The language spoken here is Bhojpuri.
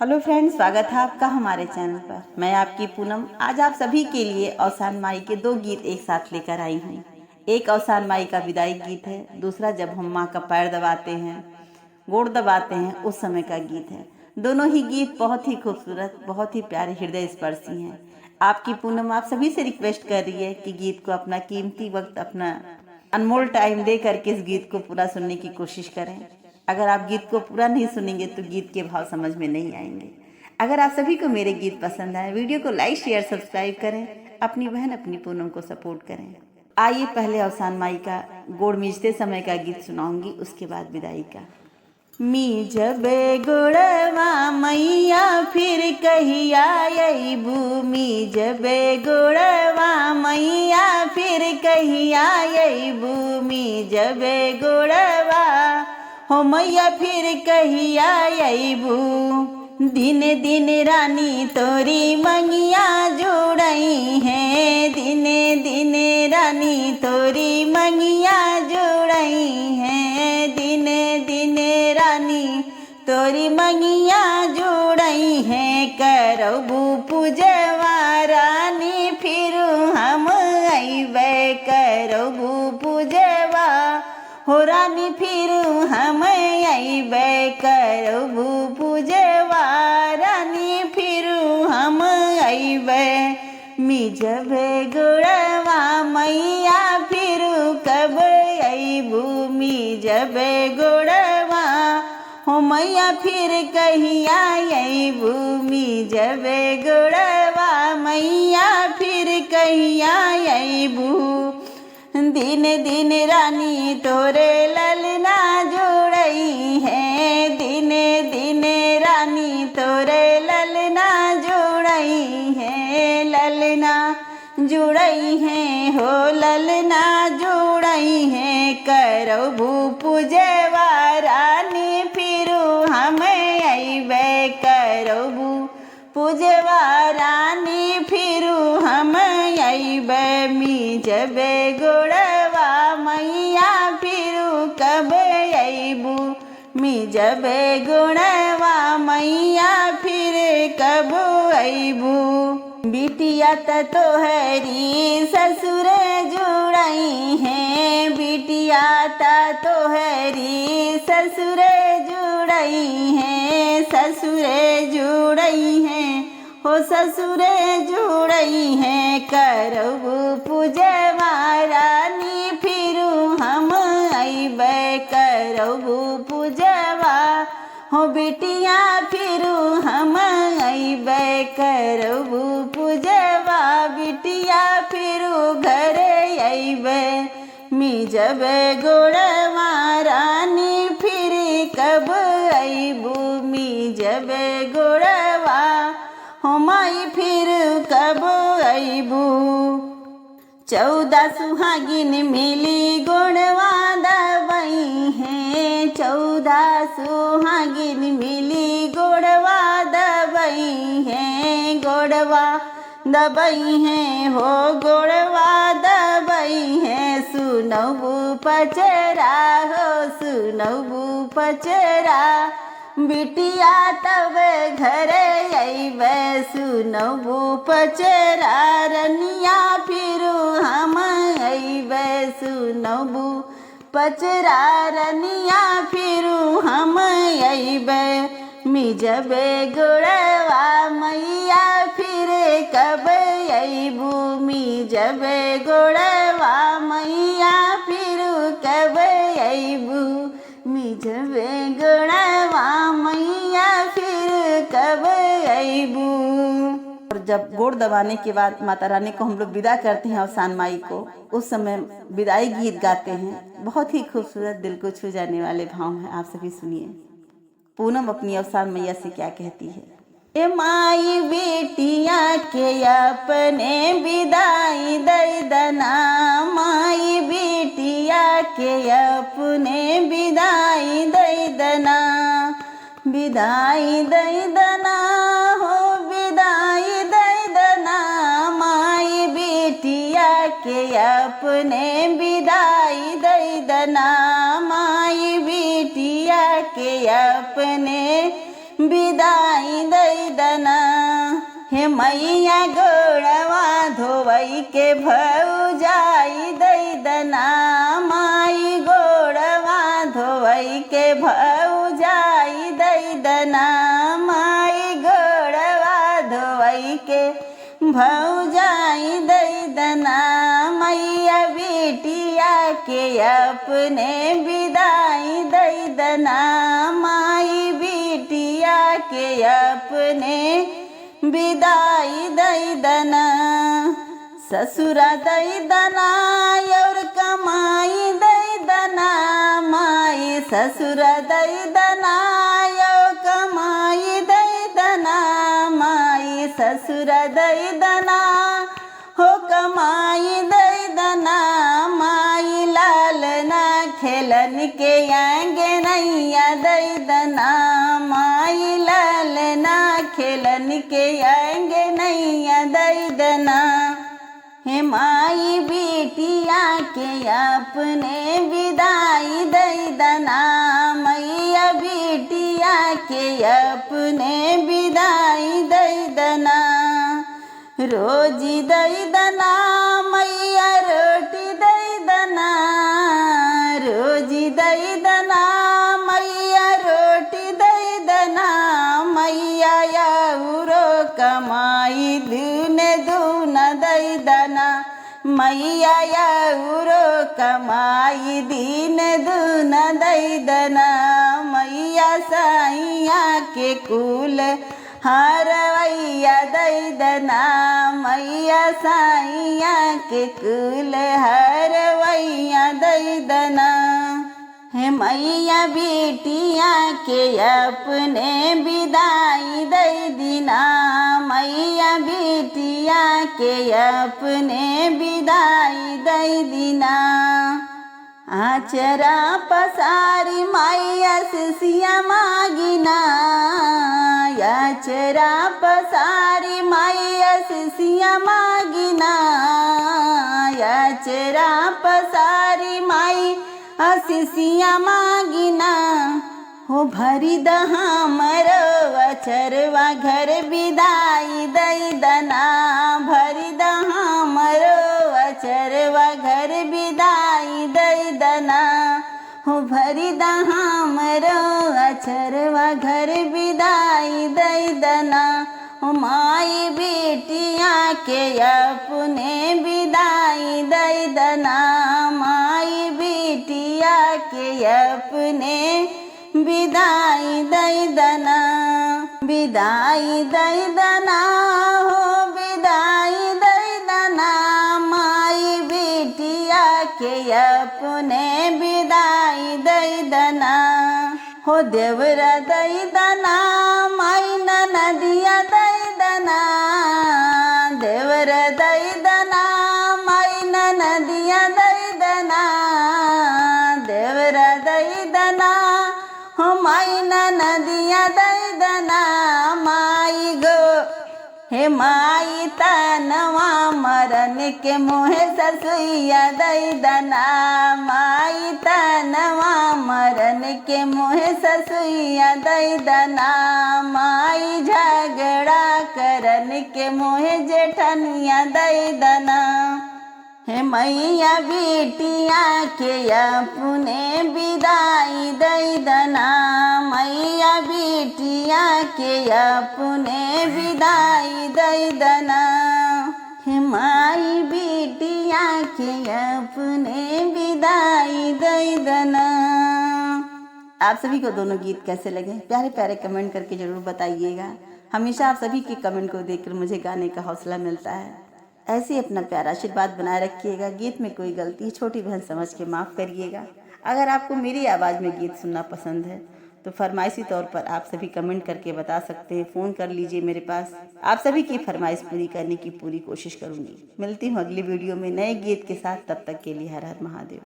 हेलो फ्रेंड्स, स्वागत है आपका हमारे चैनल पर। मैं आपकी पूनम आज आप सभी के लिए औसान माई के दो गीत एक साथ लेकर आई हूँ। एक औसान माई का विदाई गीत है, दूसरा जब हम माँ का पैर दबाते हैं, गोड़ दबाते हैं उस समय का गीत है। दोनों ही गीत बहुत ही खूबसूरत, बहुत ही प्यारे, हृदय स्पर्शी हैं। आपकी पूनम आप सभी से रिक्वेस्ट कर रही है कि गीत को अपना कीमती वक्त, अपना अनमोल टाइम दे करके इस गीत को पूरा सुनने की कोशिश करें। अगर आप गीत को पूरा नहीं सुनेंगे तो गीत के भाव समझ में नहीं आएंगे। अगर आप सभी को मेरे गीत पसंद आए, वीडियो को लाइक शेयर सब्सक्राइब करें, अपनी बहन अपनी पूनम को सपोर्ट करें। आइए पहले औसान माई का गोड़ मीजते समय का गीत सुनाऊंगी, उसके बाद विदाई का। मीजबे गोड़वा मैया फिर कहिया अइबू, मीजबे गोड़वा मैया फिर कहिया अइबू, मीजबे गोड़वा हो मैया फिर कहिया अइबू। दिन दिन रानी तोरी मंगिया जोड़ई है, दिन दिन रानी तोरी मंगिया जोड़ई है, दिन दिन रानी तोरी मंगिया जोड़ई है। करबू पूजवा रानी फिर हम अइबे, करबू पूजवा हो रानी फिर हम अइबे, करबू पूजवा रानी फिर हम अइबे। मिजबे गोड़वा मैया फिर कब अइबू, मिजबे गोड़वा हो मैया फिर कहिया अइबू, मिजबे गोड़वा मैया फिर कहिया अइबू। दिन दिन रानी तोरे ललना जोड़ई है, दिन दिन रानी तोरे ललना जोड़ई है, ललना जुड़ई है हो ललना जोड़ई है। करबू पूजवा रानी फिर हम अइबे, करबू पूजवा रानी फिर हम अइबे। मिजबे गोड़वा मैया फिर कब अइबू, मिजबे गोड़वा मैया फिर कब अइबू। बिटिया तोहरी ससुर जुड़ई है, बिटिया तोहरी ससुर जुड़ई है, ससुर जुड़ई है हो ससुर जुड़ई है। करबू पूजवा रानी फिर हम अइबे, करबू पूजवा हो बिटिया फिर हम अइबे, करबू पूजवा बिटिया फिर घर अइबे। मिजबे गोड़वा रानी फिर कब अइबू, मिजबे गोड़वा हो माई फिर कब अइबू। 14 सुहागिन मिली गोड़वा दबई है, 14 सुहागिन मिली गोड़वा दबई है, गोड़वा दबई है हो गोड़वा दबई है। सुनबू पचरा हो सुनबू पचरा, बिटिया तब घर अइबे, सुनबू पचरा रनिया फिर हम अइबे, सुनबू पचरा रनिया फिर हम अइबे। मिजबे गोड़वा मैया फिर कब अइबू, मिजबे गोड़वा मैया फिर कब अइबू, मिजबे गोड़वा मैया फिर कब अइबू। और जब गोड़ दबाने के बाद माता रानी को हम लोग विदा करते हैं, औसान माई को, उस समय विदाई गीत गाते हैं। बहुत ही खूबसूरत, दिल को छू जाने वाले भाव हैं, आप सभी सुनिए। पूनम अपनी औसान मैया से क्या कहती है। ए माई बेटिया के अपने विदाई दई दना, माई बेटिया के अपने विदाई दई दना, विदाई दई दना हो विदाई दई दना। माई बेटिया के अपने विदाई दई दना, माई बेटिया के अपने विदाई हे मैया गोड़वा धोवई के भौजाई दई दना माई गोड़वा धोवई के भौजाई दई दना माई गोड़वा धोवई के भौजाई दई दना मैया बिटिया के अपने विदाई दई दना माई बिटिया के अपने विदाई दई दना ससुरा दई दना और कमाई दई दना माई ससुरा दई दना और कमाई दई दना माई ससुरा दई दना हो कमाई दई दना माई लाल ना खेलन के आंगे नैया दई दना माई लाल ना खेलन के आंगे नैया दई दना हे माई बिटिया के अपने विदाई दई दना मैया बिटिया के अपने विदाई दई दना रोजी दई दना मैया रोटी दई दना रोजी दई दना मैया रोटी दई दना मैया याउरो कमाई दूने दून दई दना मैया याउरो कमाई दीन दून दई दना मैया साइया के कुल हरवैया दई दना मैया साइया के कुल हरवैया दई दना हे मैया बिटिया के अपने विदाई दई दिना मैया बिटिया के अपने विदाई दई दिना आचरा पसारी मैया सिसिया मागिना आचरा पसारी मैया सिसिया मागिना आचरा पसारी माई सिसिया मागिना हो भरी दहा मरो अचरवा घर विदाई दई दना भरी दहा मरो अचरवा घर विदाई दई दना हो भरी दहा मरो अचरवा घर विदाई दई दना हो माई बिटिया के अपने विदाई दई दना माई बिटिया के अपने विदाई दई दना विदाई दई दना हो विदाई दई दना माई बिटिया के अपने विदाई दई दना हो देवरा दई दना माई नदिया दई दना देवरा दई दना माई नदिया दई दना देवरा दई दना हो माई नदिया दई दना माई गो हे माई तनवा मरन के मुहे ससुइया दई दना माई तनवा मरन के मुहे ससुइया दई दना माई झगड़ा करन के मुहे जेठनिया दई दना हे मैया बिटिया के अपने विदाई दई दना मैया बिटिया के अपने विदाई दई दना हे माई बिटिया के अपने विदाई दई दना। आप सभी को दोनों गीत कैसे लगे प्यारे प्यारे कमेंट करके ज़रूर बताइएगा। हमेशा आप सभी के कमेंट को देखकर मुझे गाने का हौसला मिलता है। ऐसे ही अपना प्यारा आशीर्वाद बनाए रखिएगा। गीत में कोई गलती छोटी बहन समझ के माफ़ करिएगा। अगर आपको मेरी आवाज़ में गीत सुनना पसंद है तो फरमाइशी तौर पर आप सभी कमेंट करके बता सकते हैं। फ़ोन कर लीजिए मेरे पास। आप सभी की फरमाइश पूरी करने की पूरी कोशिश करूँगी। मिलती हूँ अगली वीडियो में नए गीत के साथ। तब तक के लिए हर हर महादेव।